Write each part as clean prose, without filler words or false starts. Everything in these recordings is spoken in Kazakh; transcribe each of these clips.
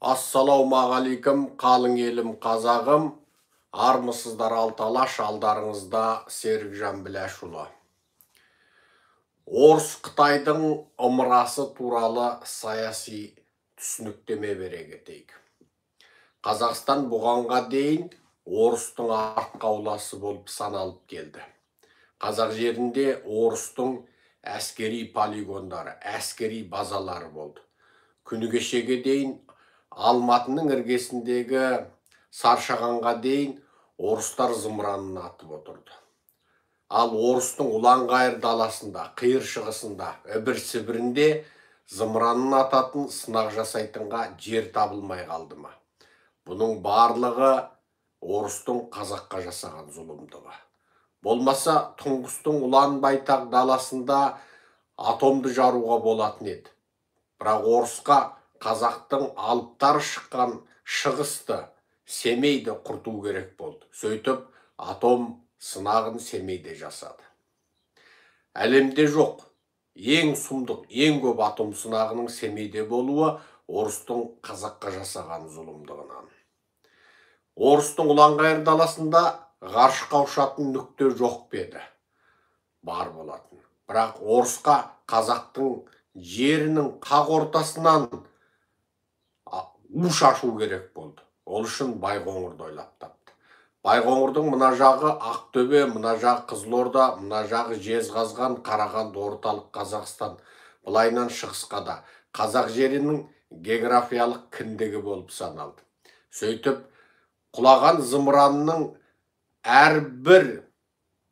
Ассалаумағалейкум, қалың елім қазағым, армысыздар алталаш, алдарыңызда Серікжан Біләшұлы. Орыс Қытайдың ымырасы туралы саяси түсініктеме бере кетейік. Қазақстан бұғанға дейін орыстың артқы ауласы болып саналып келді. Қазақ жерінде орыстың әскери полигондары, әскери базалары болды. Күні кешеге дейін Алматының іргесіндегі Саршағанға дейін орыстар зымыранын атып отырды. Ал орыстың Ұланғайыр даласында, қиыр шығысында, Ібір-Сібірінде зымыранын ататын, сынақ жасайтынға жер табылмай қалды ма? Бұның барлығы орыстың қазаққа жасаған зұлымдығы. Болмаса, тұңғыстың Ұлан байтақ даласында атомды жаруға болатын еді. Бірақ орысқа қазақтың алыптары шыққан шығысты, Семейді құрту керек болды. Сөйтіп, атом сынағын Семейде жасады. Әлемде жоқ, ең сұмдық, ең көп атом сынағының Семейде болуы орыстың қазаққа жасаған зұлымдығынан. Орыстың Ұланғайыр даласында ғарышқа ұшатын нүкте жоқ беді. Бар болатын. Бірақ орысқа қазақтың жерінің қақ ортасынан шашу керек болды. Ол үшін Байқоңырды ойлап тапты. Байқоңырдың мына жағы Ақтөбе, мына жағы Қызылорда, мына жағы Жезқазған, Қарағанды, орталық Қазақстан, былайынан шығысқа да қазақ жерінің географиялық кіндігі болып саналды. Сөйтіп, құлаған зымыранның әрбір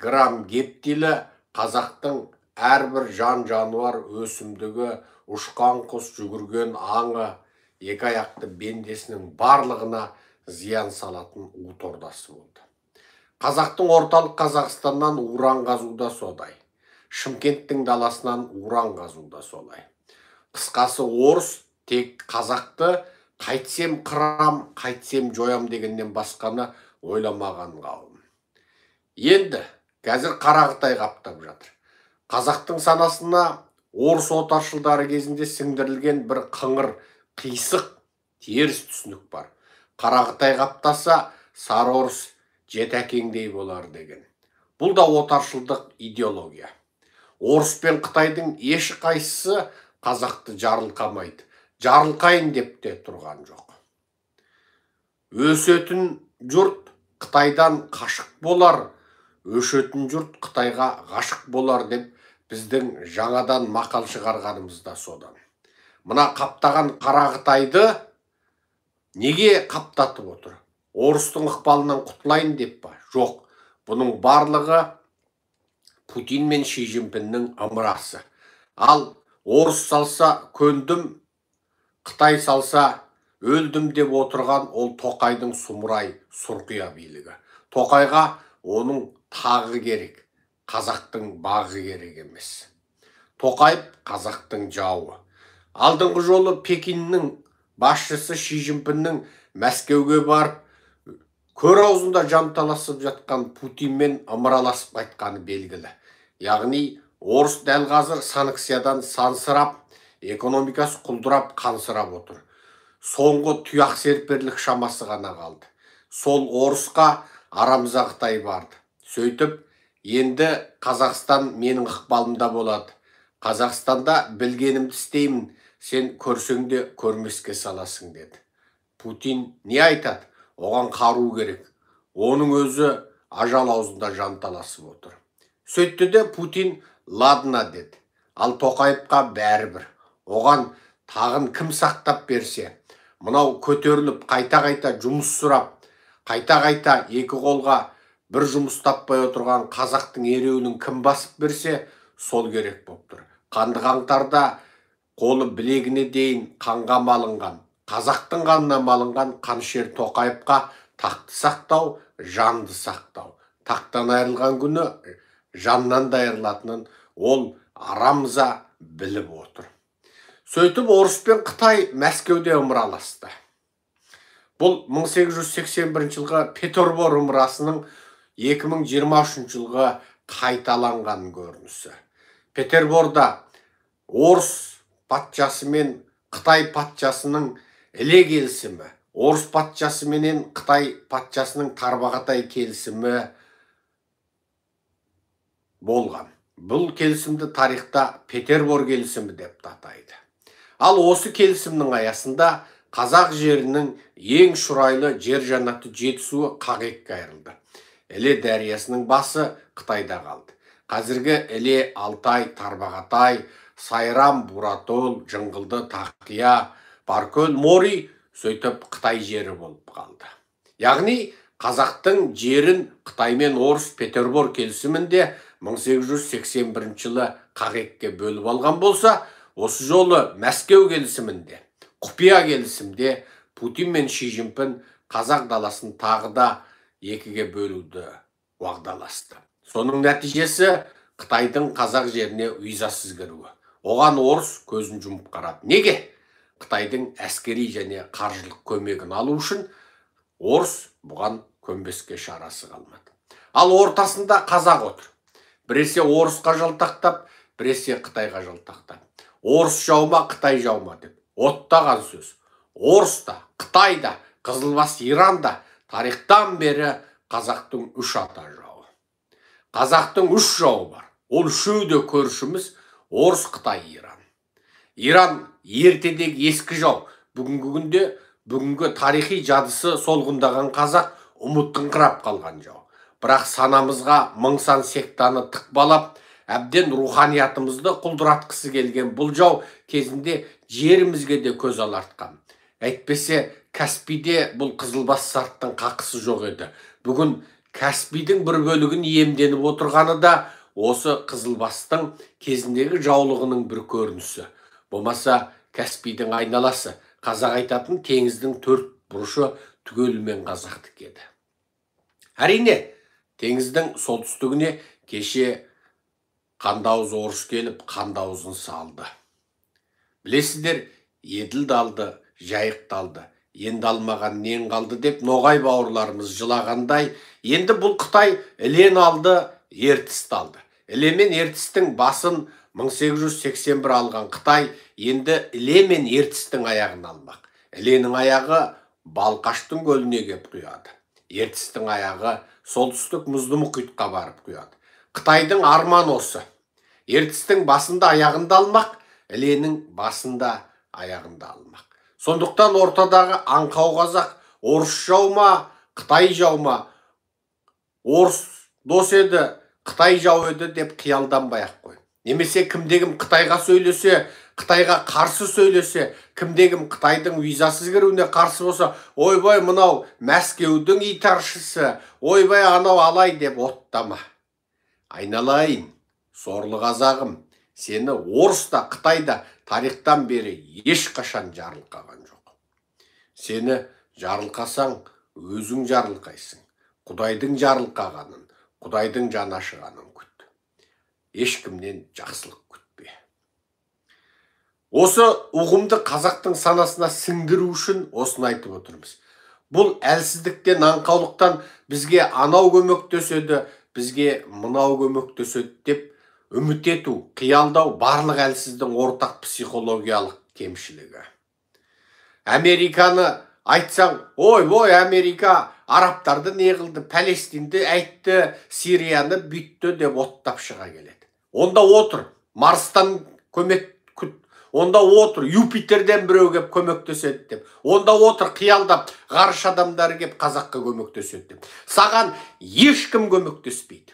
грамм гептилі қазақтың әрбір жан-жануар өсімдігі, ұшқан құс, жүгірген аңы, екі аяқты бендесінің барлығына зиян салатын уыт ордасы болды. Қазақтың орталық Қазақстаннан уран қазуда солай. Шымкенттің даласынан уран қазуда солай. Қысқасы, орыс тек қазақты қайтсем қырам, қайтсем жоям дегеннен басқаны ойламаған қауым. Енді қазір Қарақытай қаптап жатыр. Қазақтың санасына орыс отаршылдары кезінде сіңдірілген бір қыңыр, қисық, теріс түсінік бар. Қарақытай қаптаса, сары орыс жеті әкеңдей болар деген. Бұл да отаршылдық идеология. Орыс пен Қытайдың ешқайсысы қазақты жарылқамайды. Жарылқайын деп те тұрған жоқ. Өсетін жұрт Қытайдан қашық болар, өшетін жұрт Қытайға ғашық болар деп біздің жаңадан мақал шығарғанымыз да содан. Мына қаптаған Қарақытайды неге қаптатып отыр? Орыстың ықпалынан құтылайын деп па? Жоқ. Бұның барлығы Путин мен Ши Цзиньпиннің ымырасы. Ал орыс салса көндім, Қытай салса өлдім деп отырған ол Тоқайдың сұмырай, сұрқия билігі. Тоқайға оның тағы керек, қазақтың бағы керек емес. Тоқаев қазақтың жауы. Алдыңғы жолы Пекиннің басшысы Ши Цзиньпиннің Мәскеуге барып, көр аузында жанталасып жатқан Путинмен ымыраласып қайтқаны белгілі. Яғни, орыс дәл қазір санкциядан сансырап, экономикасы құлдырап, қансырап отыр. Соңғы тұяқ серперлік шамасы ғана қалды. Сол орысқа арамза Қытай барды. Сөйтіп, енді Қазақстан менің ықпалымда болады. Қазақстанда білгенімді істеймін, сен көрсең де көрмеске саласың деді. Путин не айтады? Оған қару керек. Оның өзі ажал аузында жанталасып отыр. Сөйтті де Путин ладна деді. Ал Тоқаевқа бәрібір. Оған тағын кім сақтап берсе, мынау көтеріліп қайта-қайта жұмыс сұрап, қайта-қайта екі қолға бір жұмыс таппай отырған қазақтың ереуілін кім басып берсе, сол керек болып тұр. Қанды қаңтарда қолы білегіне дейін қанға малынған, қазақтың қанына малынған Қанішер Тоқаевқа тақты сақтау, жанды сақтау. Тақтан айырылған күні жаннан да айырылатынын ол арамза біліп отыр. Сөйтіп, орыс пен Қытай Мәскеуде ымыраласты. Бұл 1881 жылғы Петербор ымырасының 2023 жылғы қайталанған көрінісі. Петерборда орыс патшасы мен Қытай патшасының Іле келісімі, Орыс патшасы менен Қытай патшасының тарбағатай келісімі болған. Бұл келісімді тарихта Петербор келісімі деп атайды. Ал осы келісімнің аясында қазақ жерінің ең шұрайлы жер жаннаты Жетісуы Қағекке айырылды. Іле дариясының басы Қытайда қалды. Қазіргі Іле, Алтай, Тарбағатай, Сайрам, Буратол, Жыңғылды, Тақия, Баркөл, Мори сөйтіп Қытай жері болып қалды. Яғни қазақтың жерін Қытай мен Орыс Петербор келісімінде 1881 жылы Қағекке бөліп алған болса, осы жолы Мәскеу келісімінде, құпия келісімде Путин мен Ши Цзиньпин қазақ даласын тағы да екіге бөлуді уағдаласты. Соның нәтижесі Қытайдың қазақ жеріне визасыз кіруі. Оған Орыс көзін жұмып қарады. Неге? Қытайдың әскери және қаржылық көмегін алу үшін Орыс бұған көнбеске шарасы қалмады. Ал ортасында қазақ отыр. Біресе Орысқа жалтақтап, біресе Қытайға жалтақтап. Орыс жаума, Қытай жаума деп оттаған сөз. Орыс та, Қытай да, Қызылбас Иран да тарихтан бері қазақтың үш ата жауы. Қазақтың үш жауы бар. Ол үшеуі де көршіміз Орыс, Қытай, Иран. Иран ертедегі ескі жау. Бүгінгі күнде бүгінгі тарихи жадысы солғындаған қазақ ұмыттыңқырап қалған жау. Бірақ санамызға мың-сан сектаны тықпалап, әбден руханиятымызды құлдыратқысы келген бұл жау кезінде жерімізге де көз алартқан. Әйтпесе Каспийде бұл Қызылбас сарттың қақысы жоқ еді. Бүгін Каспийдің бір бөлігін иемденіп отырғаны да осы Қызылбастың кезіндегі жаулығының бір көрінісі. Болмаса Каспийдің айналасы, қазақ айтатын теңіздің төрт бұрышы түгелімен қазақтікі еді. Әрине, теңіздің солтүстігіне кеше Қандауыз Орыс келіп, Қандауызын салды. Білесіздер, Еділ далды, Жайық далды, енді алмаған нен қалды деп ноғай бауырларымыз жылағандай, енді бұл Қытай Ілен алды, Ертісті алды. Іле мен Ертістің басын 1881 алған Қытай енді Іле мен Ертістің аяғын алмақ. Іленің аяғы Балқаштың көліне кеп құяды. Ертістің аяғы солтүстік мұзды мұхитқа барып құяды. Қытайдың арман осы. Ертістің басында аяғында алмақ, Іленің басында аяғында алмақ. Сондықтан ортадағы аңқау қазақ Орыс жаума, Қытай жаума, Орыс дос еді, Қытай жау еді деп қиялданбай-ақ қой. Немесе кімде-кім Қытайға сөйлесе, Қытайға қарсы сөйлесе, кімде-кім Қытайдың визасыз кіруіне қарсы болса, ойбай мынау Мәскеудің итаршысы, ойбай анау алай деп оттама. Айналайын, сорлы қазағым, сені Орыс та, Қытай да тарихтан бері ешқашан жарылқаған жоқ. Сені жарылқасаң, өзің жарылқайсың. Құдайдың жарылқағанын, Құдайдың жанашығанын күт. Ешкімнен жақсылық күтпе. Осы ұғымды қазақтың санасына сіңдіру үшін осыны айтып отырмыз. Бұл әлсіздіктен, аңқаулықтан бізге анау көмектеседі, бізге мынау көмектеседі деп үміт ету, қиялдау барлық әлсіздің ортақ психологиялық кемшілігі. Американы айтсаң, ой, Америка арабтарды не қылды, Палестинді әйтті, Сирияны бүйтті деп оттап шыға келеді. Онда отыр, Марстан көмек күт, онда отыр, Юпитерден біреу кеп көмектеседі деп. Онда отыр, қиялдап, ғарыш адамдары кеп қазаққа көмектеседі деп. Саған ешкім көмектеспейді.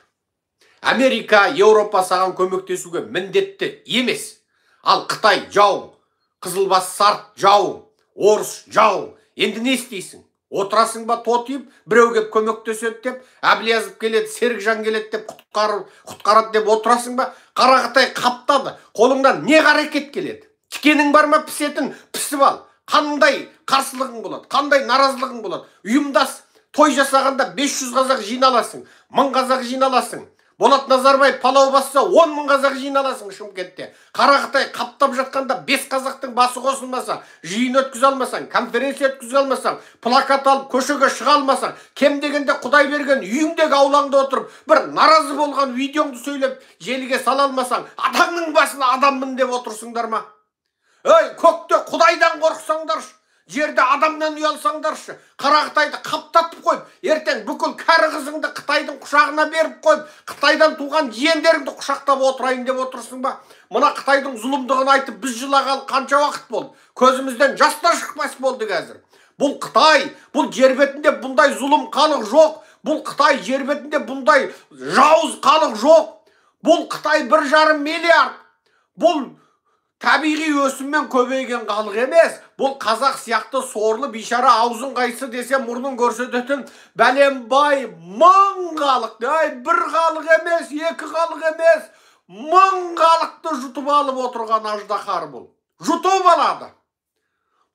Америка, Еуропа саған көмектесуге міндетті емес. Ал Қытай жауың, Қызылбас сарт жауың, Орыс жауың. Енді не істейсің? Отырасың ба тотиып, біреу кеп көмектеседі деп, Әблязов келеді, Серікжан келеді деп, құтқарады деп отырасың ба? Қарақытай қаптады. Қолыңдан не қарекет келеді? Тікенің бар ма пісетін? Пісіп ал. Қандай қарсылығың болады? Қандай наразылығың болады? Ұйымдас, той жасағанда 500 қазақ жиналасың, 1000 қазақ жиналасың. Болат Назарбаев палау басса 10 000 қазақ жиналасың Шымкентте. Қарақытай қаптап жатқанда 5 қазақтың басы қосылмаса, жиын өткізе алмасаң, конференция өткізе алмасаң, плакат алып көшеге шыға алмасаң, кем дегенде Құдай берген үйіңдегі аулаңда отырып, бір наразы болған видеоңды сөйлеп, желіге сала алмасаң, атаңның басына адаммын деп отырсыңдар ма? Көкте Құдайдан қорықсаңдаршы, Жерде адамнан ұялсаңдаршы. Қара Қытайды қаптатып қойып, ертең бүкіл кәрі қызыңды Қытайдың құшағына беріп қойып, Қытайдан туған жиендеріңді құшақтап отырайын деп отырсың ба? Мына Қытайдың зұлымдығын айтып біз жылағалы қанша уақыт болды? Көзімізден жас та шықпас болды қазір. Бұл Қытай, бұл жер бетінде бұндай зұлым халық жоқ. Бұл Қытай жер бетінде бұндай жауыз халық жоқ. Бұл Қытай 1,5 миллиард. Бұл табиғи өсіммен көбейген халық емес. Бұл қазақ сияқты сорлы бишара аузын қайсы десе мұрнын көрсететін бәленбай мың халық. Бір халық емес, екі халық емес, мың халықты жұтып алып отырған аждаһар бұл. Жұтып алады.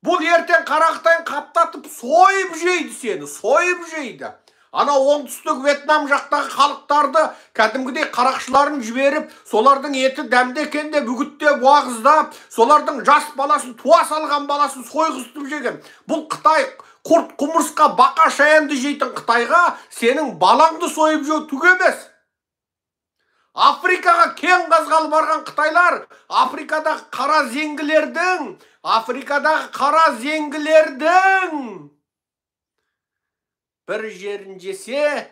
Бұл ертең Қара Қытайын қаптатып сойып жейді сені, сойып жейді. Ана оңтүстік Вьетнам жақтағы халықтарды кәдімгідей қарақшыларын жіберіп, солардың еті дәмді екен деп үгіттеп, уағыздап, солардың жас баласын, туа салған баласын сойғызтып жеген. Бұл Қытай құрт құмырсқа бақа шаянды жейтін Қытайға сенің балаңды сойып жеу түк емес. Африкаға кен қазғалы барған Қытайлар, Африкадағы қара зеңгілердің бір жерін жесе,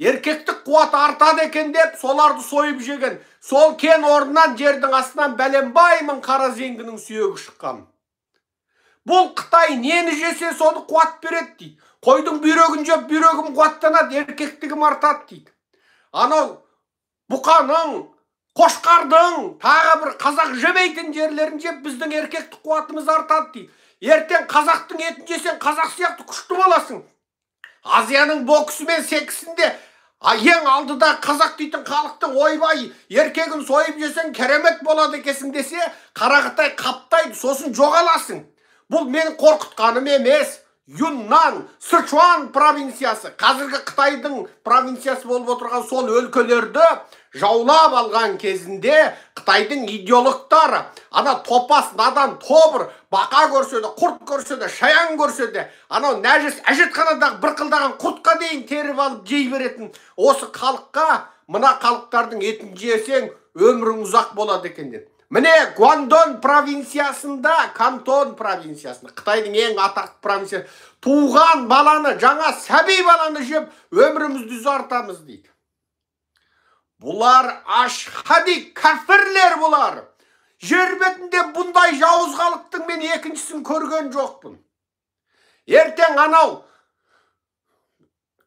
еркектік қуаты артады екен деп, соларды сойып жеген. Сол кен орнынан жердің астынан бәленбай мың қара зеңгінің сүйегі шыққан. Бұл Қытай нені жесе соны қуат береді дейді. Қойдың бүйрегін жеп, бүйрегім қуаттанады, еркектігім артады дейді. Анау бұқаның, қошқардың, тағы бір қазақ жемейтін жерлерін жеп, біздің еркектік қуатымыз артады дейді. Ертең қазақтың етін жесең, қазақ сияқты күшті боласың. Азияның боксы мен секісінде ең алдыда қазақ дейтін халықтың ойбай еркегін сойып жесең керемет болады екесің десе, Қара Қытай қаптайды, сосын жоғаласың. Бұл мен қорқытқаным емес. Юннан, Сычуан провинциясы, қазіргі Қытайдың провинциясы болып отырған сол өлкелерді жаулап алған кезінде Қытайдың идеологтары, ана топас, надан, тобыр, бақа көрседі, құрт көрседі, шаян көрседі, анау нәжіс әжетханадағы бір қылдаған құртқа дейін теріп алып жей беретін осы халыққа, мына халықтардың етін жесең өмірің ұзақ болады екен деді. Міне Гуандон провинциясында, Кантон провинциясында, Қытайдың ең атақты провинциясы, туған баланы, жаңа сәби баланы жеп, өмірімізді ұзартамыз дейді. Бұлар ашхади кәфірлер бұлар. Жер бетінде бұндай жауыз халықтың мен екіншісін көрген жоқпын. Ертең анау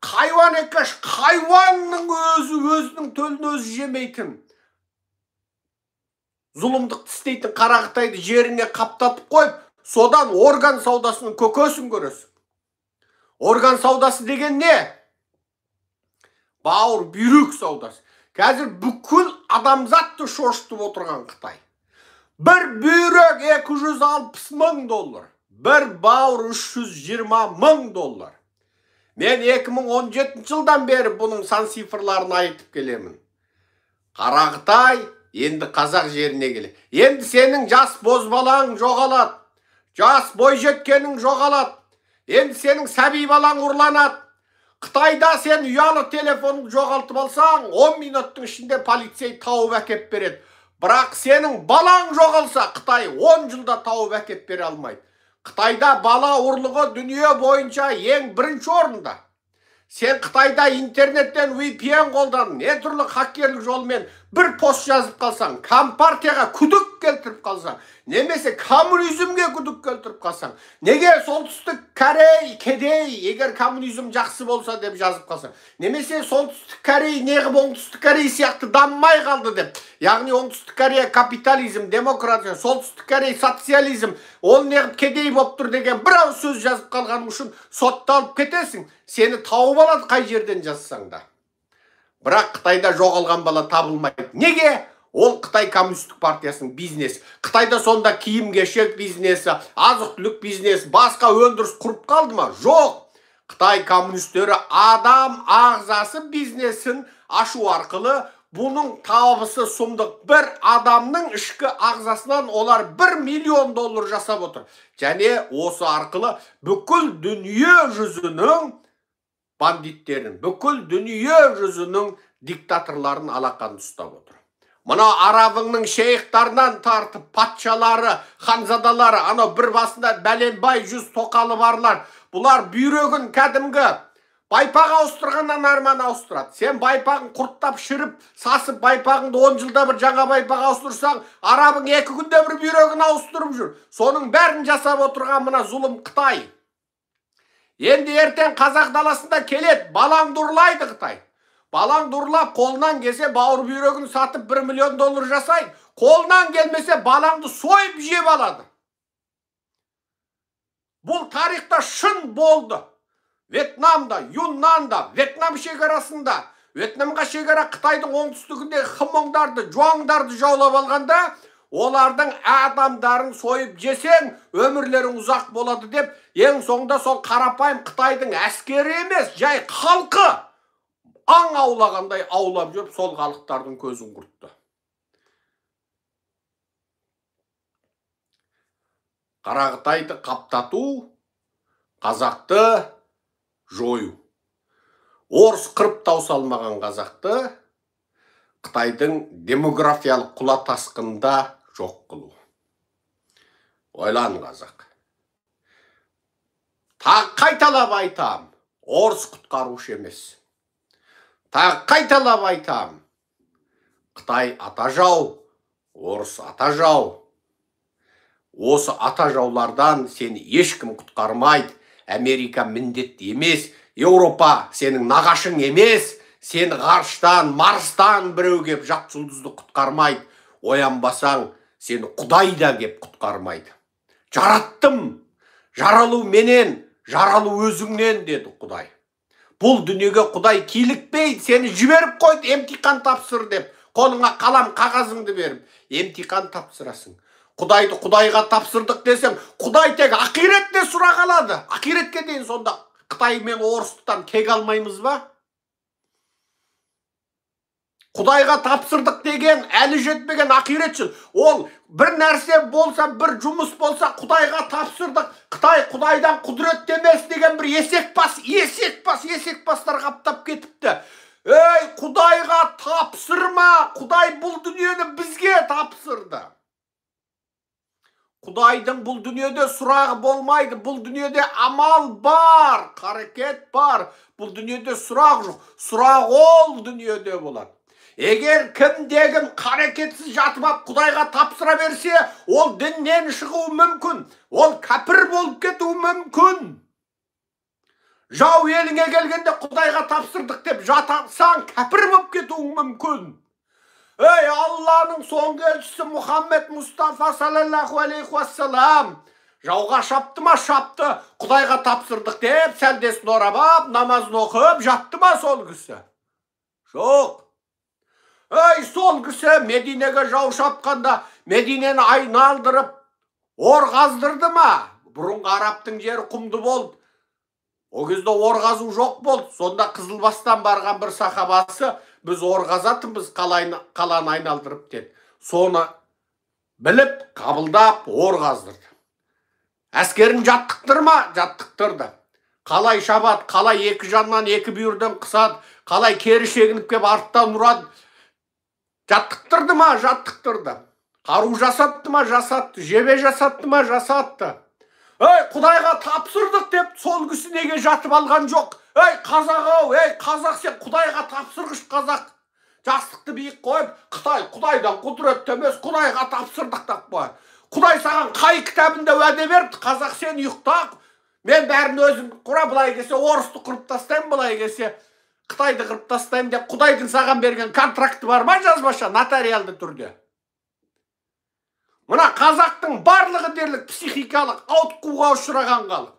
хайуан екеш, хайуанның өзінің төлін өзі жемейтін, зұлымдық істейтін Қара Қытайды жеріне қаптатып қойып, содан орган саудасының көкөсін көресің. Орган саудасы деген не? Бауыр, бүйрек саудасы. Қазір бүкіл адамзатты шошытып отырған Қытай. Бір бүйрек $260,000, бір бауыр $320,000. Мен 2017 жылдан бері бұның сан цифрларын айтып келемін. Қара Қытай енді қазақ жеріне келе. Енді сенің жас бозбалаң жоғалады. Жас бойжеткенің жоғалады. Енді сенің сәби балаң ұрланады. Қытайда сен ұялы телефоныңды жоғалтып алсаң, 10 минуттың ішінде полицей тауып әкеп береді. Бірақ сенің балаң жоғалса, Қытай 10 жылда тауып әкеп бере алмайды. Қытайда бала ұрлығы дүние бойынша ең бірінші орында. Сен Қытайда интернеттен VPN қолдан, не түрлі хакерлік жолмен бір пост жазып қалсаң, компартияға күдік келтіріп қалсаң, немесе коммунизмге күдік келтіріп қалсаң, неге солтүстік Корей, кедей, егер коммунизм жақсы болса деп жазып қалсаң, немесе солтүстік Корей неғып оңтүстік Корей сияқты дамымай қалды деп, яғни оңтүстік Корея капитализм, демократия, солтүстік Корей социализм, ол неғып кедей болып тұр деген бір ауыз сөз жазып қалғаның үшін сотталып кетесің. Сені тауып алады қай жерден жазсаң да. Бірақ Қытайда жоғалған бала табылмайды. Неге? Ол Қытай коммунистік партиясының бизнесі. Қытайда сонда киім-кешек бизнесі, азық-түлік бизнесі, басқа өндіріс құрып қалды ма? Жоқ. Қытай коммунистері адам ағзасы бизнесін ашу арқылы бұның табысы сұмдық. Бір адамның ішкі ағзасынан олар $1 миллион жасап отыр. Және осы арқылы бүкіл дүние жүзінің бандиттерін, бүкіл дүние жүзінің диктаторларын алақанын ұстап отыр. Мына арабыңның шейхтарынан тартып, патшалары, ханзадалары, анау бір басында бәленбай жүз тоқалы барлар, бұлар бүйрегін кәдімгі байпақ ауыстырғаннан арман ауыстырады. Сен байпағын құрттап шіріп, сасып байпағыңды 10 жылда бір жаңа байпақ ауыстырсаң, арабың 2 күнде бір бүйрегін ауыстырып жүр. Соның бәрін жасап отырған мына зұлым Қытай. Енді ертең қазақ даласында келеді, балаң ұрлайды Қытай. Балаң ұрлап, қолынан келсе бауыр бүйрегін сатып $1 миллион жасайды. Қолынан келмесе балаңды сойып жеп алады. Бұл тарихта шын болды. Вьетнамда, Юннанда, Вьетнам шекарасында, Вьетнамға шекара Қытайдың оңтүстігінде хмоңдарды, жуаңдарды жаулап алғанда, олардың адамдарын сойып жесең, өмірлерің ұзақ болады деп, ең соңында сол қарапайым Қытайдың әскері емес, жай халқы аң аулағандай аулап жүріп, сол халықтардың көзін құртты. Қарақытайды қаптату, қазақты жою. Орыс қырып таусалмаған қазақты Қытайдың демографиялық құла тасқында жоқ қылу. Ойлан қазақ. Тағы қайталап айтам, орыс құтқарушы емес. Тағы қайталап айтам, Қытай ата жау, орыс ата жау. Осы ата жаулардан сені ешкім құтқармайды. Америка міндетті емес, Еуропа сенің нағашың емес, сені ғарыштан, Марстан біреу кеп жат жұлдызды құтқармайды. Оянбасаң, сені Құдай да кеп құтқармайды. Жараттым, жаралу менен, жаралу өзіңнен, деді Құдай. Бұл дүниеге Құдай килікпейді, сені жіберіп қойды, емтиқан тапсыр деп, қолыңа қалам қағазыңды беріп, емтиқан тапсырасың. Құдайды Құдайға тапсырдық десем, Құдай тек ақиретте сұрақ алады. Ақиретке дейін сонда Қытай мен орыстан кек алмаймыз ба? Құдайға тапсырдық деген әлі жетпеген ақиретшіл. Ол бір нәрсе болса, бір жұмыс болса, Құдайға тапсырдық. Қытай Құдайдан құдіретті емес деген бір есекпастар қаптап кетіпті. Ей, Құдайға тапсырма. Құдай бұл дүниені бізге тапсырды. Құдайдың бұл дүниеде сұрағы болмайды, бұл дүниеде амал бар, қарекет бар, бұл дүниеде сұрақ жоқ, сұрақ ол дүниеде болады. Егер кім-дегім қарекетсіз жатып алып Құдайға тапсыра берсе, ол діннен шығуы мүмкін, ол кәпір болып кетуі мүмкін. Жау еліңе келгенде Құдайға тапсырдық деп жатсаң, кәпір болып кетуі мүмкін. Ей, Алланың соңғы елшісі Мұхаммед Мұстафа саллаллаху алейхи уассалам жауға шапты ма? Шапты. Құдайға тапсырдық деп, сәлдесін орап ап, намазын оқып, жатты ма сол кісі? Жоқ. Ей, сол кісі Мединеге жау шапқанда Мединені айналдырып, ор қаздырды ма? Бұрынғы арабтың жері құмды болды. О кезде ор қазу жоқ болды. Сонда Қызылбастан барған бір сахабасы, біз ор қазатынбыз, қаланы айналдырып деді. Соны біліп, қабылдап, ор қаздырды. Әскерін жаттықтырма? Жаттықтырды. Қалай шабады, қалай екі жаннан екі бүйірден қысады, қалай кері шегініп кеп арттан ұрады. Жаттықтырды ма? Жаттықтырды. Қару жасатты ма? Жасатты. Жебе жасатты ма? Жасатты. Ей, Құдайға тапсырдық деп, сол кісі неге жатып алған жоқ? Ей, қазақ ау, ей, қазақ, сен Құдайға тапсырғыш қазақ. Жастықты биік қойып, Құдайдан құдіретті емес, Құдайға тапсырдық деп қой. Құдай саған қай кітабында уәде беріпті? Қазақ, сен ұйықта, мен бәрін өзім құра, былай келсе орысты қырып тастаймын, былай келсе Қытайды қырып тастаймын деп, Құдайдың саған берген контракты бар ма жазбаша, нотариалды түрде? Мына қазақтың барлығы дерлік психикалық ауытқуға ұшыраған халық.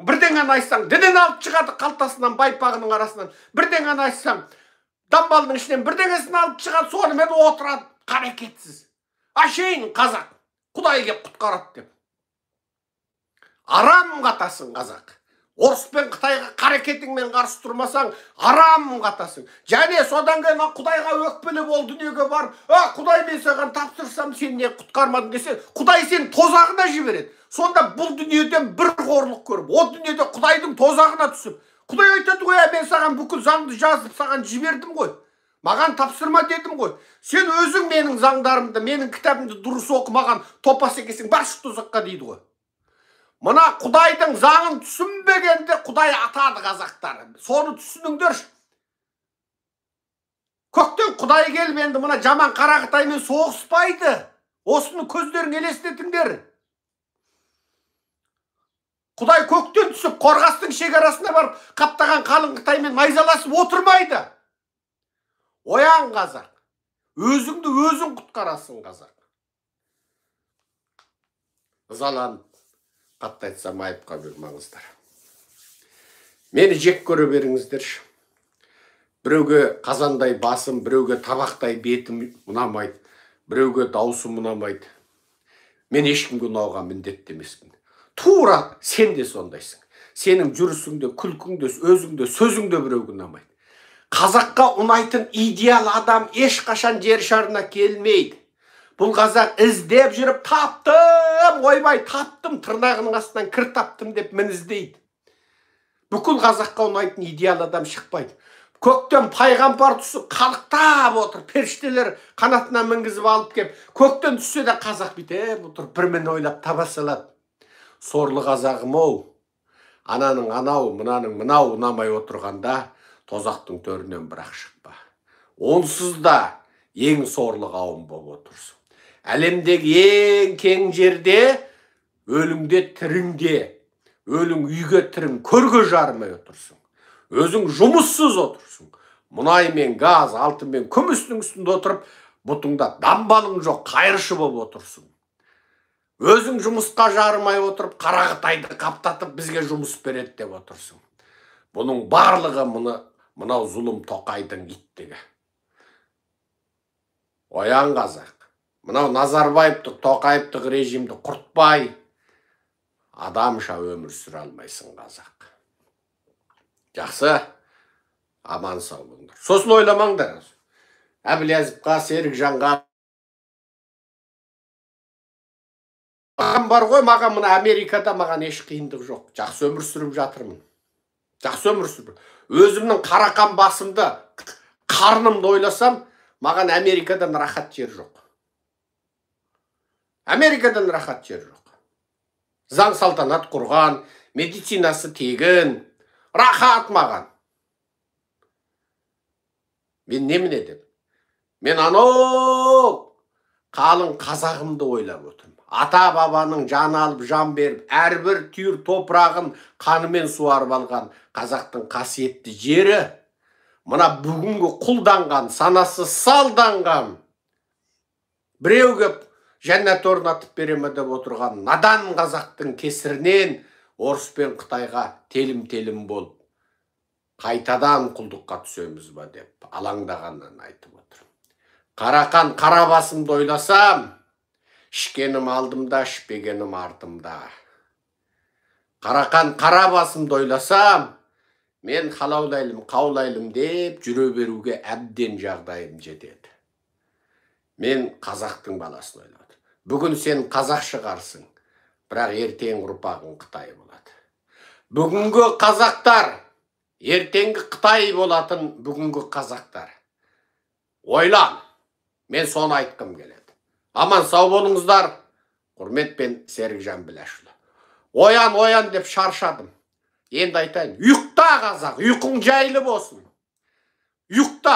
Бірдеңені айтсаң, дінін алып шығады қалтасынан, байпағының арасынан. Бірдеңені айтсаң, дамбалының ішінен бірдеңесін алып шығады, сонымен отырады, қарекетсіз. Ашейін қазақ, Құдай кеп құтқарады деп. Арам қатасың қазақ. Орыс пен Қытайға қарекетіңмен қарсы тұрмасаң, арам қатасың. Және содан кейін Құдайға өкпелі бол дүниеге бар. Құдай, мен саған тапсырсам, сен не құтқармадың десе, Құдай сен тозағына жібереді. Сонда бұл дүниеден бір қорлық көріп, о дүниеде Құдайдың тозағына түсіп, Құдай айтады, мен саған бүкіл заңды жазып саған жібердім ғой. Маған тапсырма дедім ғой. Сен өзің менің заңдарымды, менің кітабымды дұрыс оқымаған топас екенсің, бар шық тозаққа дейді ғой. Мына Құдайдың заңын түсінбегенде Құдай атады қазақтар. Соны түсініңдерші. Көктен Құдай келіп енді мына жаман Қарақытаймен соғыспайды. Осыны көздерің елестетіңдер. Құдай көктен түсіп, Қорғастың шекарасына барып, қаптаған қалың Қытаймен найзаласып отырмайды. Оян қазақ. Өзіңді өзің құтқарасың қазақ. Ызаланып, қатты айтсам айыпқа бермеңіздер. Мені жек көре беріңіздерші. Біреуге қазандай басым, біреуге табақтай бетім ұнамайды, біреуге даусым ұнамайды. Мен ешкімге ұнауға міндетті емеспін. Тура сен де сондайсың. Сенің жүрісіңде, күлкіңде, өзіңде, сөзіңде біреуге ұнамайды. Қазаққа ұнайтын идеал адам ешқашан жер шарына келмейді. Бұл қазақ іздеп жүріп таптым, ойбай таптым, тырнағының астынан кір таптым деп мін іздейді. Бүкіл қазаққа ұнайтын идеал адам шықпайды. Көктен пайғамбар түсіп қалықтап отыр, періштелер қанатына мінгізіп алып кеп, көктен түссе де қазақ бүйтіп отыр, бір мін ойлап таба салады. Сорлы қазағым оу, ананың анау, мынаның мынау ұнамай отырғанда тозақтың төрінен бірақ шықпа. Онсыз да ең сорлы қауым болып отырсың. Әлемдегі ең кең жерде өліңде тіріңде, өлің үйге тірің көрге жармай отырсың. Өзің жұмыссыз отырсың. Мұнай мен газ, алтын мен күмістің үстінде отырып, бұтыңда дамбалың жоқ, қайыршы болып отырсың. Өзің жұмысқа жармай отырып, Қарақытайды қаптатып, бізге жұмыс береді деп отырсың. Бұның барлығы мынау зұлым Тоқайдың иттігі. Оян қазақ. Мынау Назарбаевтық, Тоқаевтық режимді құртпай, адамша өмір сүре алмайсың қазақ. Жақсы, аман сау болыңдар. Сосын ойламаңдар. Әбілязовқа, Серікжанға маған бар ғой, маған мына Америкада маған еш қиындық жоқ. Жақсы өмір сүріп жатырмын. Жақсы өмір сүріп. Өзімнің қарақан басымды, қарнымды ойласам, маған Америкадан рахат жер жоқ. Америкадан рахат жер жоқ. Заң салтанат құрған, медицинасы тегін, рахат маған. Мен немін едім? Мен анау қалың қазағымды ойлап отырмын. Ата бабаның жан алып, жан беріп, әрбір түйір топырағын қанымен суарып алған қазақтың қасиетті жері, мына бүгінгі құлданған, санасы салданған, біреуге жәннат орнатып береме деп отырған надан қазақтың кесірінен орыс пен Қытайға телім-телім болып, қайтадан құлдыққа түсеміз ба деп алаңдағаннан айтып отыр. Қарақан қара басымды ойласам, ішкенім алдымда, ішпегенім артымда. Қарақан қара басымды ойласам, мен халаулайлым, қаулайлым деп жүре беруге әбден жағдайым жетеді. Мен қазақтың баласын ойлап отыр. Бүгін сен қазақ шығарсың, бірақ ертең ұрпағың Қытай болады. Бүгінгі қазақтар, ертеңгі Қытай болатын бүгінгі қазақтар. Ойлан, мен соны айтқым келеді. Аман сау болыңыздар, құрметпен Серікжан Біләшұлы. Оян, оян деп шаршадым. Енді айтайын, ұйықта қазақ, ұйқың жайлы болсын. Ұйықта.